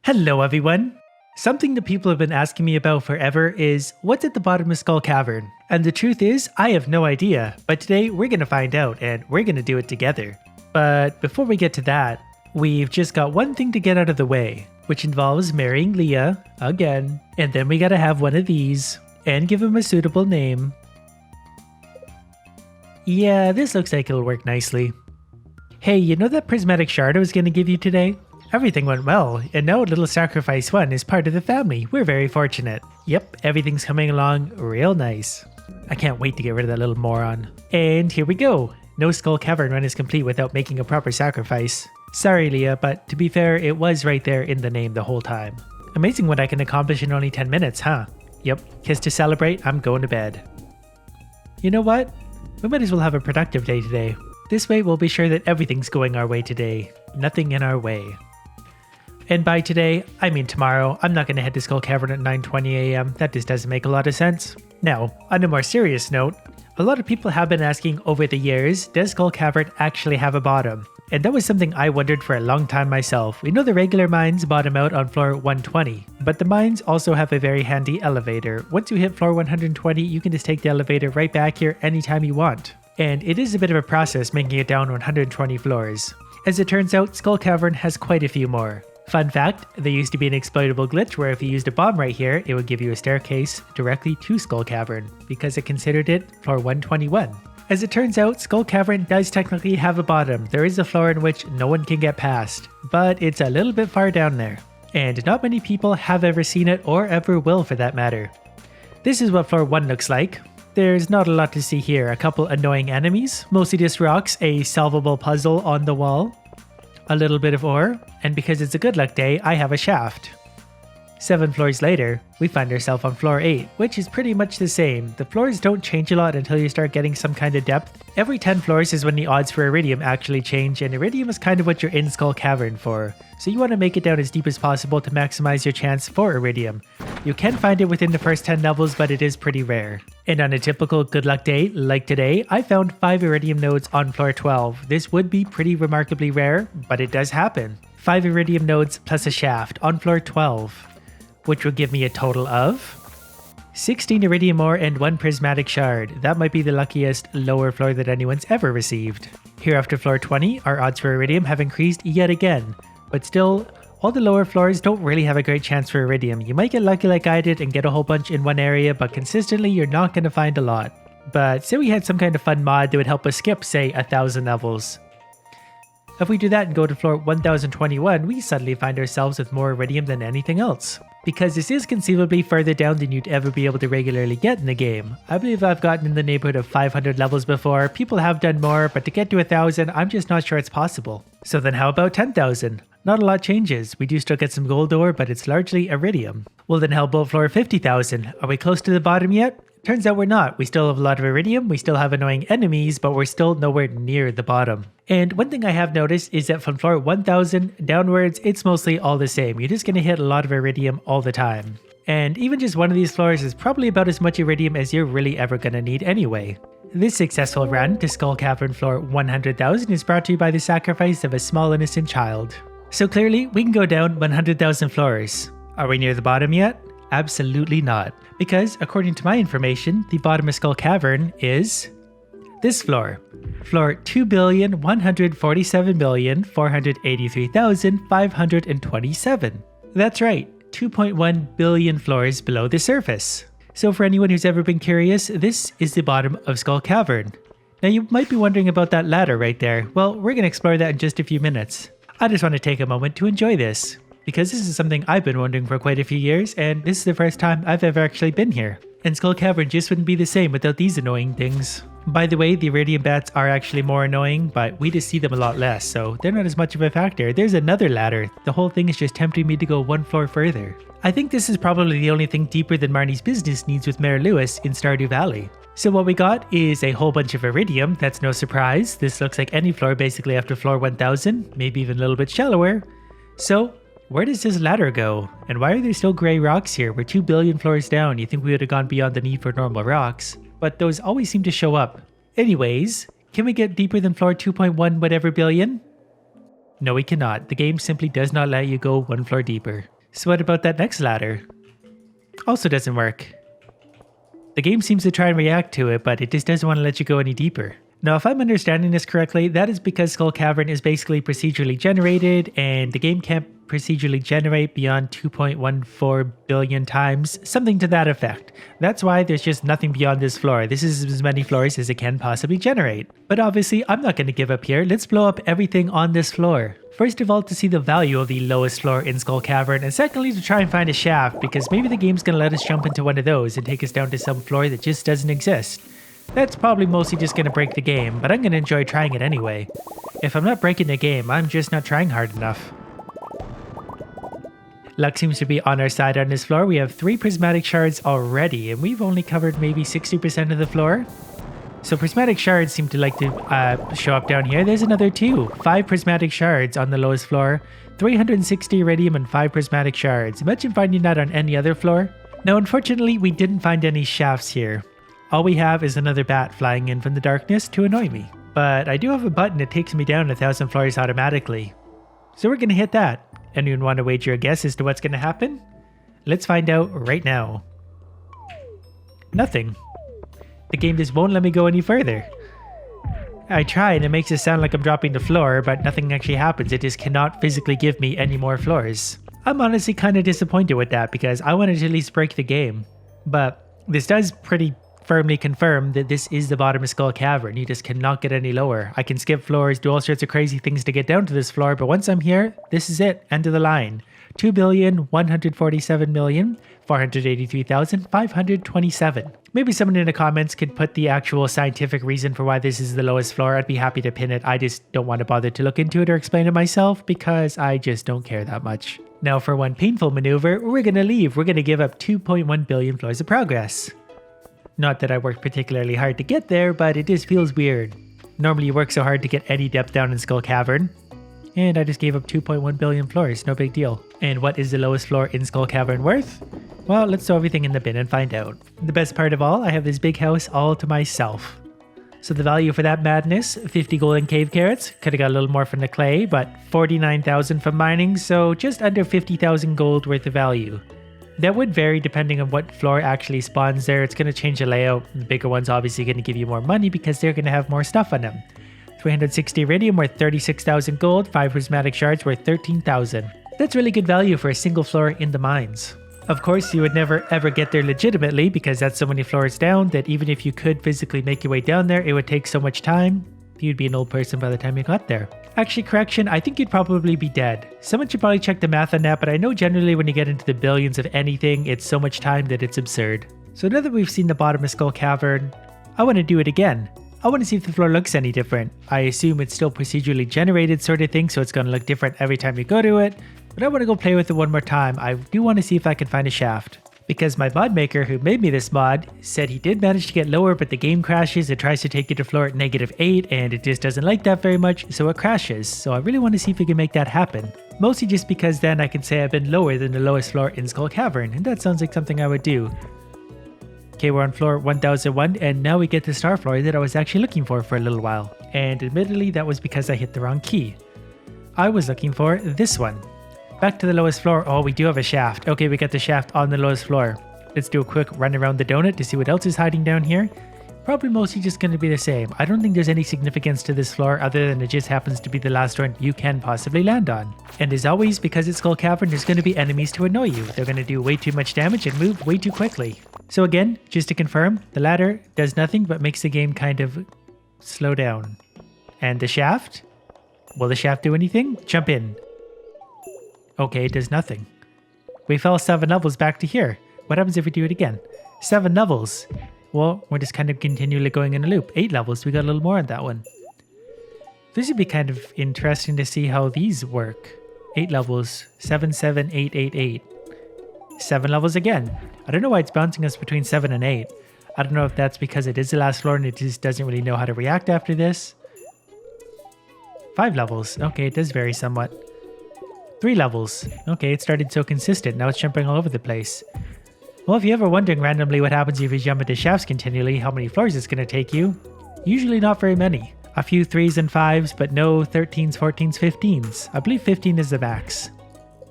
Hello everyone! Something that people have been asking me about forever is what's at the bottom of Skull Cavern? And the truth is, I have no idea, but today we're gonna find out and we're gonna do it together. But before we get to that, we've just got one thing to get out of the way, which involves marrying Leah, again, and then we gotta have one of these, and give him a suitable name. Yeah, this looks like it'll work nicely. Hey, you know that Prismatic Shard I was gonna give you today? Everything went well, and now Little Sacrifice 1 is part of the family. We're very fortunate. Yep, everything's coming along real nice. I can't wait to get rid of that little moron. And here we go. No Skull Cavern run is complete without making a proper sacrifice. Sorry Leah, but to be fair, it was right there in the name the whole time. Amazing what I can accomplish in only 10 minutes, huh? Yep, kiss to celebrate, I'm going to bed. You know what? We might as well have a productive day today. This way we'll be sure that everything's going our way today. Nothing in our way. And by today, I mean tomorrow. I'm not going to head to Skull Cavern at 9:20 AM. That just doesn't make a lot of sense. Now, on a more serious note, a lot of people have been asking over the years, does Skull Cavern actually have a bottom? And that was something I wondered for a long time myself. We know the regular mines bottom out on floor 120, but the mines also have a very handy elevator. Once you hit floor 120, you can just take the elevator right back here anytime you want. And it is a bit of a process making it down 120 floors. As it turns out, Skull Cavern has quite a few more. Fun fact, there used to be an exploitable glitch where if you used a bomb right here, it would give you a staircase directly to Skull Cavern, because it considered it floor 121. As it turns out, Skull Cavern does technically have a bottom. There is a floor in which no one can get past, but it's a little bit far down there. And not many people have ever seen it or ever will for that matter. This is what floor 1 looks like. There's not a lot to see here, a couple annoying enemies, mostly just rocks, a solvable puzzle on the wall, a little bit of ore, and because it's a good luck day, I have a shaft. 7 floors later, we find ourselves on floor 8, which is pretty much the same. The floors don't change a lot until you start getting some kind of depth. Every 10 floors is when the odds for iridium actually change, and iridium is kind of what you're in Skull Cavern for. So you want to make it down as deep as possible to maximize your chance for iridium. You can find it within the first 10 levels, but it is pretty rare. And on a typical good luck day, like today, I found 5 iridium nodes on floor 12. This would be pretty remarkably rare, but it does happen. 5 iridium nodes plus a shaft on floor 12, which will give me a total of 16 iridium ore and 1 prismatic shard. That might be the luckiest lower floor that anyone's ever received. Here after floor 20, our odds for iridium have increased yet again, but still, all the lower floors don't really have a great chance for iridium. You might get lucky like I did and get a whole bunch in one area, but consistently you're not going to find a lot. But say we had some kind of fun mod that would help us skip, say, 1,000 levels. If we do that and go to floor 1021, we suddenly find ourselves with more iridium than anything else. Because this is conceivably further down than you'd ever be able to regularly get in the game. I believe I've gotten in the neighborhood of 500 levels before, people have done more, but to get to 1,000, I'm just not sure it's possible. So then how about 10,000? Not a lot changes, we do still get some gold ore, but it's largely iridium. Well then how about floor 50,000? Are we close to the bottom yet? Turns out we're not. We still have a lot of iridium, we still have annoying enemies, but we're still nowhere near the bottom. And one thing I have noticed is that from floor 1000 downwards, it's mostly all the same. You're just going to hit a lot of iridium all the time. And even just one of these floors is probably about as much iridium as you're really ever going to need anyway. This successful run to Skull Cavern floor 100,000 is brought to you by the sacrifice of a small innocent child. So clearly, we can go down 100,000 floors. Are we near the bottom yet? Absolutely not. Because, according to my information, the bottom of Skull Cavern is this floor. Floor 2,147,483,527. That's right, 2.1 billion floors below the surface. So for anyone who's ever been curious, this is the bottom of Skull Cavern. Now you might be wondering about that ladder right there. Well, we're going to explore that in just a few minutes. I just want to take a moment to enjoy this, because this is something I've been wondering for quite a few years, and this is the first time I've ever actually been here. And Skull Cavern just wouldn't be the same without these annoying things. By the way, the iridium bats are actually more annoying, but we just see them a lot less, so they're not as much of a factor. There's another ladder. The whole thing is just tempting me to go one floor further. I think this is probably the only thing deeper than Marnie's business needs with Mayor Lewis in Stardew Valley. So what we got is a whole bunch of iridium. That's no surprise. This looks like any floor basically after floor 1000, maybe even a little bit shallower. So where does this ladder go? And why are there still gray rocks here? We're 2 billion floors down. You think we would have gone beyond the need for normal rocks. But those always seem to show up. Anyways, can we get deeper than floor 2.1 whatever billion? No, we cannot. The game simply does not let you go one floor deeper. So what about that next ladder? Also doesn't work. The game seems to try and react to it, but it just doesn't want to let you go any deeper. Now, if I'm understanding this correctly, that is because Skull Cavern is basically procedurally generated, and the game can't procedurally generate beyond 2.14 billion times, something to that effect. That's why there's just nothing beyond this floor. This is as many floors as it can possibly generate. But obviously, I'm not going to give up here. Let's blow up everything on this floor. First of all, to see the value of the lowest floor in Skull Cavern, and secondly, to try and find a shaft, because maybe the game's going to let us jump into one of those and take us down to some floor that just doesn't exist. That's probably mostly just going to break the game, but I'm going to enjoy trying it anyway. If I'm not breaking the game, I'm just not trying hard enough. Luck seems to be on our side on this floor. We have 3 Prismatic Shards already, and we've only covered maybe 60% of the floor. So Prismatic Shards seem to like to show up down here. There's another 2. 5 Prismatic Shards on the lowest floor. 360 Iridium and 5 Prismatic Shards. Imagine finding that on any other floor. Now, unfortunately, we didn't find any shafts here. All we have is another bat flying in from the darkness to annoy me. But I do have a button that takes me down 1,000 floors automatically. So we're going to hit that. Anyone want to wager a guess as to what's going to happen? Let's find out right now. Nothing. The game just won't let me go any further. I try and it makes it sound like I'm dropping the floor, but nothing actually happens. It just cannot physically give me any more floors. I'm honestly kind of disappointed with that because I wanted to at least break the game. But this does pretty firmly confirm that this is the bottom of Skull Cavern. You just cannot get any lower. I can skip floors, do all sorts of crazy things to get down to this floor, but once I'm here, this is it. End of the line. 2,147,483,527. Maybe someone in the comments could put the actual scientific reason for why this is the lowest floor. I'd be happy to pin it. I just don't want to bother to look into it or explain it myself because I just don't care that much. Now for one painful maneuver, we're going to leave. We're going to give up 2.1 billion floors of progress. Not that I worked particularly hard to get there, but it just feels weird. Normally you work so hard to get any depth down in Skull Cavern. And I just gave up 2.1 billion floors, no big deal. And what is the lowest floor in Skull Cavern worth? Well, let's throw everything in the bin and find out. The best part of all, I have this big house all to myself. So the value for that madness, 50 golden cave carrots. Could have got a little more from the clay, but 49,000 from mining, so just under 50,000 gold worth of value. That would vary depending on what floor actually spawns there. It's going to change the layout. The bigger one's obviously going to give you more money because they're going to have more stuff on them. 360 iridium worth 36,000 gold, 5 prismatic shards worth 13,000. That's really good value for a single floor in the mines. Of course, you would never ever get there legitimately because that's so many floors down that even if you could physically make your way down there, it would take so much time. You'd be an old person by the time you got there. Actually, correction, I think you'd probably be dead. Someone should probably check the math on that, but I know generally when you get into the billions of anything, it's so much time that it's absurd. So now that we've seen the bottom of Skull Cavern, I want to do it again. I want to see if the floor looks any different. I assume it's still procedurally generated sort of thing, so it's going to look different every time you go to it. But I want to go play with it one more time. I do want to see if I can find a shaft. Because my mod maker who made me this mod said he did manage to get lower, but the game crashes. It tries to take you to floor at -8 and it just doesn't like that very much, so it crashes. So I really want to see if we can make that happen. Mostly just because then I can say I've been lower than the lowest floor in Skull Cavern, and that sounds like something I would do. Okay, we're on floor 1001, and now we get the star floor that I was actually looking for a little while. And admittedly, that was because I hit the wrong key. I was looking for this one. Back to the lowest floor. Oh, we do have a shaft. Okay, we got the shaft on the lowest floor. Let's do a quick run around the donut to see what else is hiding down here. Probably mostly just going to be the same. I don't think there's any significance to this floor other than it just happens to be the last one you can possibly land on. And as always, because it's Skull Cavern, there's going to be enemies to annoy you. They're going to do way too much damage and move way too quickly. So again, just to confirm, the ladder does nothing but makes the game kind of slow down. And the shaft? Will the shaft do anything? Jump in. Okay, it does nothing. We fell 7 levels back to here. What happens if we do it again? 7 levels. Well, we're just kind of continually going in a loop. 8 levels. We got a little more on that one. This would be kind of interesting to see how these work. 8 levels. 7, 7, 8, 8, 8. 7 levels again. I don't know why it's bouncing us between 7 and 8. I don't know if that's because it is the last floor and it just doesn't really know how to react after this. 5 levels. Okay, it does vary somewhat. 3 levels. Okay, it started so consistent. Now it's jumping all over the place. Well, if you're ever wondering randomly what happens if you jump into shafts continually, how many floors it's going to take you, usually not very many. A few 3s and 5s, but no 13s, 14s, 15s. I believe 15 is the max.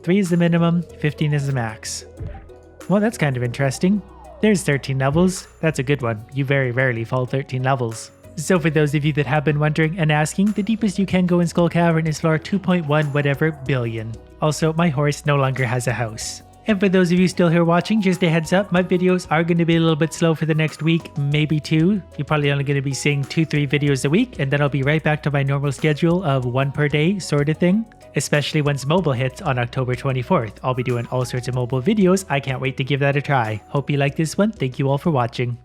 3 is the minimum, 15 is the max. Well, that's kind of interesting. There's 13 levels. That's a good one. You very rarely fall 13 levels. So for those of you that have been wondering and asking, the deepest you can go in Skull Cavern is floor 2.1 whatever billion. Also, my horse no longer has a house. And for those of you still here watching, just a heads up, my videos are going to be a little bit slow for the next week, maybe 2. You're probably only going to be seeing 2-3 videos a week, and then I'll be right back to my normal schedule of 1 per day sort of thing. Especially once mobile hits on October 24th. I'll be doing all sorts of mobile videos. I can't wait to give that a try. Hope you like this one. Thank you all for watching.